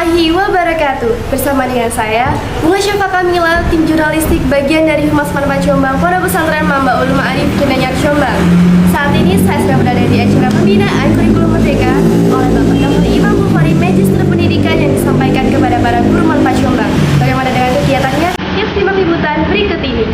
warahmatullahi wabarakatuh. Bersama dengan saya, Bunga Syafa Kamila, tim jurnalistik bagian dari Humas Manfaat Jombang, Pondok Pesantren Mamba Ulum Arif Kinanyar Jombang. Saat ini saya sedang berada di acara pembinaan kurikulum merdeka oleh Bapak Dr. Imam Bukhari, Magister Pendidikan yang disampaikan kepada para guru Manfaat Jombang. Bagaimana dengan kegiatannya? Yuk simak liputan berikut ini.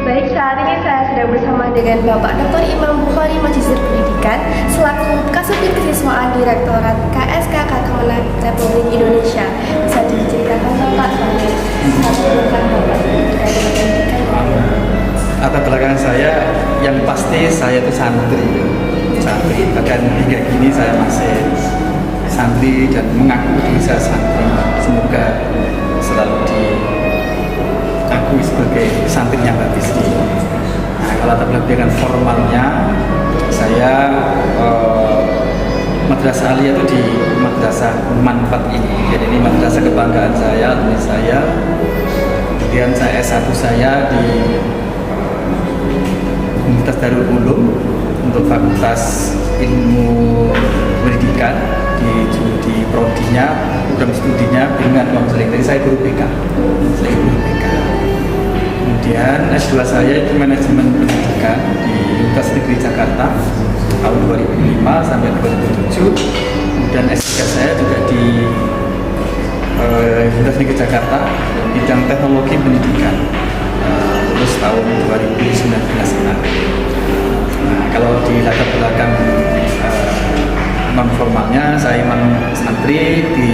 Baik, saat ini saya sedang bersama dengan Bapak Dr. Imam Bukhari, Magister Pendidikan, selaku Kasubdit Kesiswaan Direktorat KSK Kemenag Republik Indonesia. Bisa diceritakan Bapak tentang Bapak terkait dengan pendidikan? Latar belakang saya, yang pasti saya itu santri, bahkan hingga kini saya masih santri dan mengaku diri saya santri. Semoga selalu diakui sebagai santrinya Mbak Bisri. Nah, kalau latar belakang formalnya, saya madrasah aliyah itu di madrasah Manfaat ini. Jadi ini madrasah kebanggaan saya, alumni saya. Kemudian saya S1 saya di Universitas Darul Ulum untuk Fakultas Ilmu Pendidikan di prodinya, program studinya bimbingan konseling. Jadi saya guru BK. Kemudian S2 saya itu manajemen pendidikan di Universitas Negeri Jakarta tahun 2005 sampai 2007. Kemudian S3 saya juga di Universitas Negeri Jakarta bidang teknologi pendidikan, lulus tahun 2019 kemarin. Nah, kalau di latar belakang non formalnya, saya memang santri di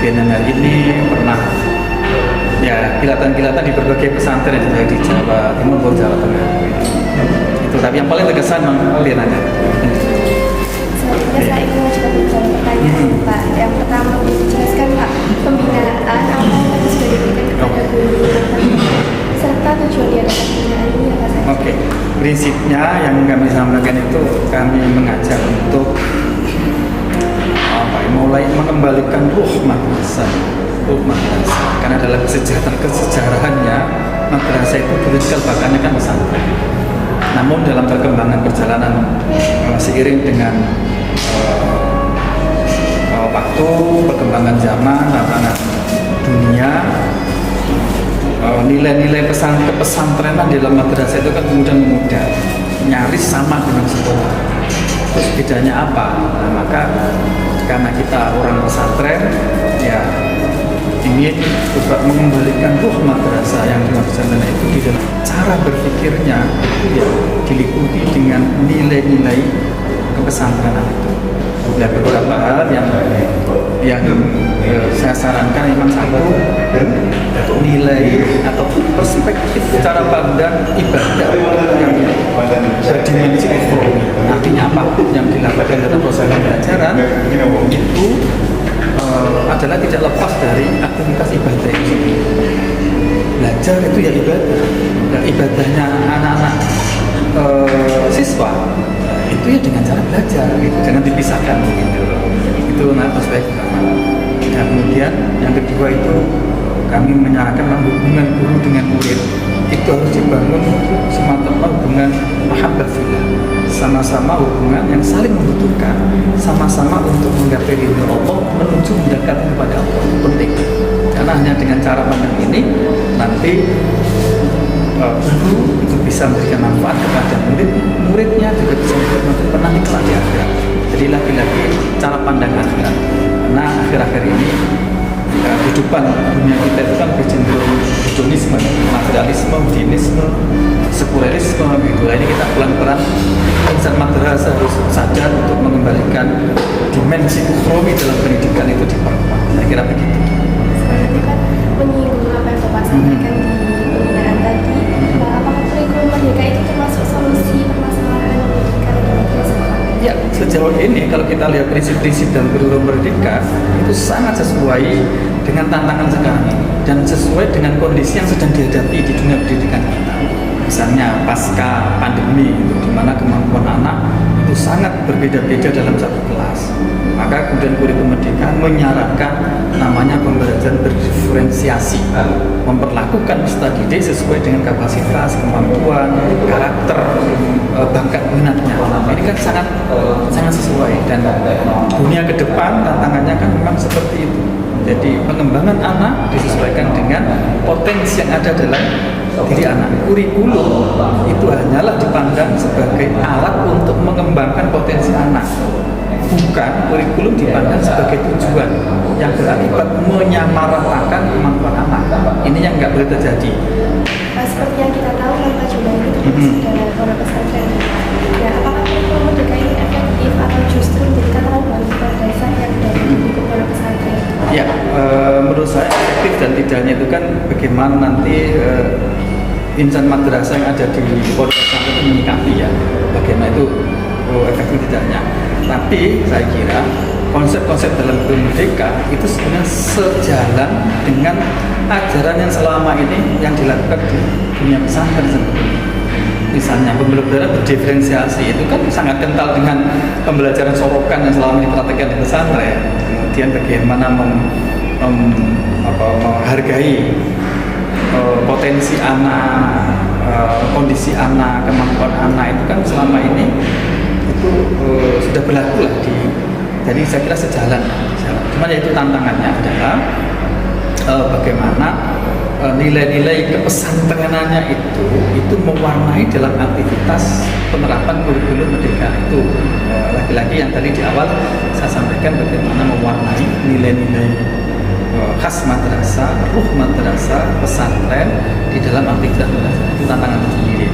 Kinanyar ini, pernah ya kilatan-kilatan di berbagai pesantren yang ada di Jawa Timur maupun Jawa Tengah. Itu, tapi yang paling terkesan memang Kinanyar. Selanjutnya saya ingin mencoba beberapa pertanyaan, Pak. Yang pertama, dijelaskan Pak, pembinaan apa yang sudah diberikan kepada guru serta tujuan diadakan pembinaan ini apa saja? Oke, prinsipnya yang kami sampaikan itu kami mengajak untuk mulai mengembalikan ruh madrasah. Karena dalam kesejarahannya madrasah itu dulu bahkan kan pesantren. Namun dalam perkembangan perjalanan seiring dengan waktu, perkembangan zaman, tantangan dunia, nilai-nilai kepesantrenan dalam madrasah itu kan kemudian memudar, nyaris sama dengan sekolah. Terus bedanya apa? Nah, maka karena kita orang pesantren, ya ingin coba mengembalikan ruh madrasah yang di pesantren itu di dalam cara berpikirnya ya diliputi dengan nilai-nilai kepesantrenan itu. Ada beberapa hal yang saya sarankan memang satu, nilai atau perspektif cara pandang ibadah yang berdimensi ekonomi. Artinya apapun yang dilakukan dalam proses pembelajaran itu adalah tidak lepas dari aktivitas ibadah itu. Belajar itu ya ibadah, dan ibadahnya anak-anak siswa itu ya dengan cara belajar, gitu. Jangan dipisahkan gitu. Itu aspek pertama. Dan kemudian yang kedua itu kami menyarankan hubungan guru dengan murid itu harus dibangun semata-mata hubungan mahabbah fillah, sama-sama hubungan yang saling membutuhkan, sama-sama untuk menggapai ridho Allah, menuju mendekat kepada Allah. Penting, karena hanya dengan cara pandang ini nanti guru itu bisa memberikan manfaat kepada muridnya juga bisa pernah kelak di akhirat. Jadi lagi-lagi cara pandang akhirat, karena akhir-akhir ini kehidupan dunia kita itu kan bercenderung hedonisme, materialisme, dinisme, sekulerisme gitu. Ini kita pelan-pelan insan madrasah harus sadar untuk mengembalikan dimensi ukhuwawi dalam pendidikan itu diperkuat. Saya kira begitu. Saya kan menyinggung apa yang Bapak sampaikan di pembinaan sejauh ini kalau kita lihat prinsip-prinsip dalam kurikulum Merdeka itu sangat sesuai dengan tantangan sekarang ini dan sesuai dengan kondisi yang sedang dihadapi di dunia pendidikan kita. Misalnya pasca pandemi itu, di mana kemampuan anak itu sangat berbeda-beda dalam satu kelas. Maka kemudian kurikulum Merdeka menyarankan namanya pembelajaran berdiferensiasi, memperlakukan peserta didik sesuai dengan kapasitas, kemampuan, karakter, bakat minatnya. Ini kan sangat sesuai, dan dunia ke depan tantangannya kan memang seperti itu. Jadi pengembangan anak disesuaikan dengan potensi yang ada dalam diri anak. Kurikulum itu hanyalah dipandang sebagai alat untuk mengembangkan potensi anak, bukan kurikulum dipandang sebagai tujuan yang berakibat menyamaratakan kemampuan anak. Ini yang nggak boleh terjadi. Seperti yang kita tahu kan Pak Coba itu termasuk dalam pondok pesantren. Ya, apakah kurikulum Merdeka ini efektif atau justru menjadi tantangan bagi dasar yang dari lingkup pondok pesantren? Ya, menurut saya efektif dan tidaknya itu kan bagaimana nanti insan madrasah yang ada di pondok pesantren itu menyikapi ya, bagaimana itu efektif tidaknya. Tapi saya kira konsep-konsep dalam kurikulum Merdeka itu sebenarnya sejalan dengan ajaran yang selama ini yang dilakukan di dunia pesantren sebetulnya. Misalnya pembelajaran berdiferensiasi itu kan sangat kental dengan pembelajaran sorokan yang selama ini dipraktikkan di pesantren. Kemudian bagaimana menghargai potensi anak, kondisi anak, kemampuan anak itu kan selama ini itu sudah berlaku lah jadi saya kira sejalan. Cuma yaitu tantangannya adalah bagaimana nilai-nilai kepesantrenannya itu mewarnai dalam aktivitas penerapan kurikulum Merdeka itu. Lagi-lagi yang tadi di awal saya sampaikan bagaimana mewarnai nilai-nilai khas madrasah, ruh madrasah, pesantren di dalam aktivitas madrasah. Itu tantangan tersendiri.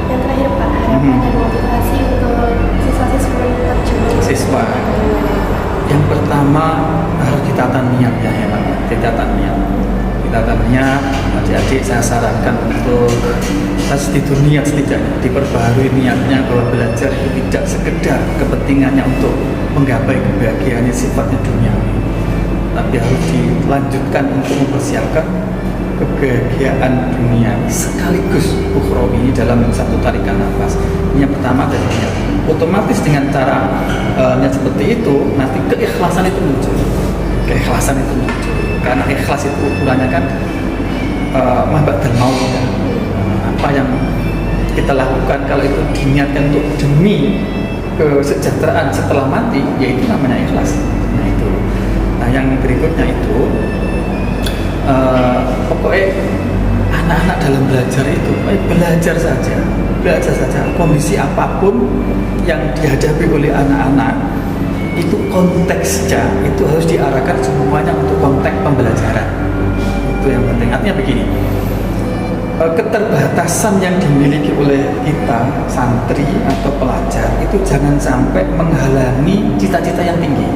Yang terakhir Pak, harapan dan motivasi untuk siswa-siswa yang siswa. Yang pertama harus ditata niat ya, ditata niat. Adik-adik saya sarankan untuk harus niat setidaknya diperbaharui niatnya bahwa belajar itu tidak sekedar kepentingannya untuk menggapai kebahagiaannya sifatnya duniawi, tapi harus dilanjutkan untuk mempersiapkan kebahagiaan dunia sekaligus ukhrawi ini dalam satu tarikan nafas. Ini yang pertama dari niat. Otomatis dengan cara niat seperti itu nanti keikhlasan itu muncul. Karena ikhlas itu ukurannya kan mahbad dan maut ya. Apa yang kita lakukan kalau itu diniatkan untuk demi kesejahteraan setelah mati, yaitu namanya ikhlas. Nah yang berikutnya itu pokoknya anak-anak dalam belajar itu belajar saja kondisi apapun yang dihadapi oleh anak-anak itu konteksnya itu harus diarahkan semuanya untuk konteks pembelajaran. Itu yang penting. Artinya begini, keterbatasan yang dimiliki oleh kita santri atau pelajar itu jangan sampai menghalangi cita-cita yang tinggi.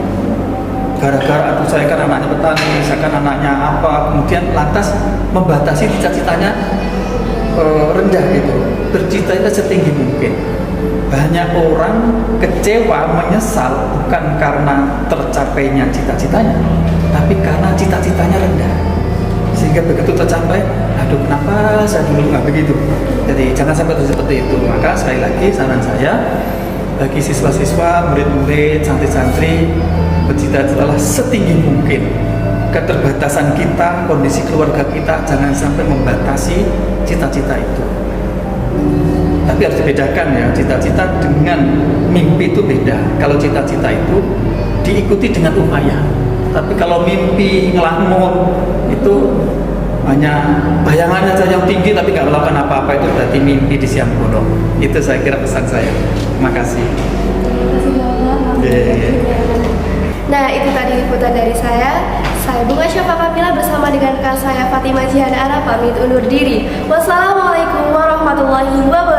Gara-gara aku saya kan anaknya petani, saya kan anaknya apa, kemudian lantas membatasi cita-citanya rendah gitu, bercita-cita setinggi mungkin. Banyak orang kecewa, menyesal bukan karena tercapainya cita-citanya, tapi karena cita-citanya rendah. Sehingga begitu tercapai, aduh kenapa saya dulu nggak begitu. Jadi jangan sampai seperti itu. Maka sekali lagi saran saya bagi siswa-siswa, murid-murid, santri-santri, bercita-citalah setinggi mungkin. Keterbatasan kita, kondisi keluarga kita jangan sampai membatasi cita-cita itu. Tapi harus dibedakan ya, cita-cita dengan mimpi itu beda. Kalau cita-cita itu diikuti dengan upaya. Tapi kalau mimpi ngelamun itu hanya bayangannya saja yang tinggi tapi nggak melakukan apa-apa, itu berarti mimpi di siang bolong. Itu saya kira pesan saya. Terima kasih. Nah, itu tadi liputan dari saya. Saya Bunga Syafa Kamila bersama dengan rekan saya Fatimah Jihan Ara pamit undur diri. Wassalamualaikum warahmatullahi wabarakatuh.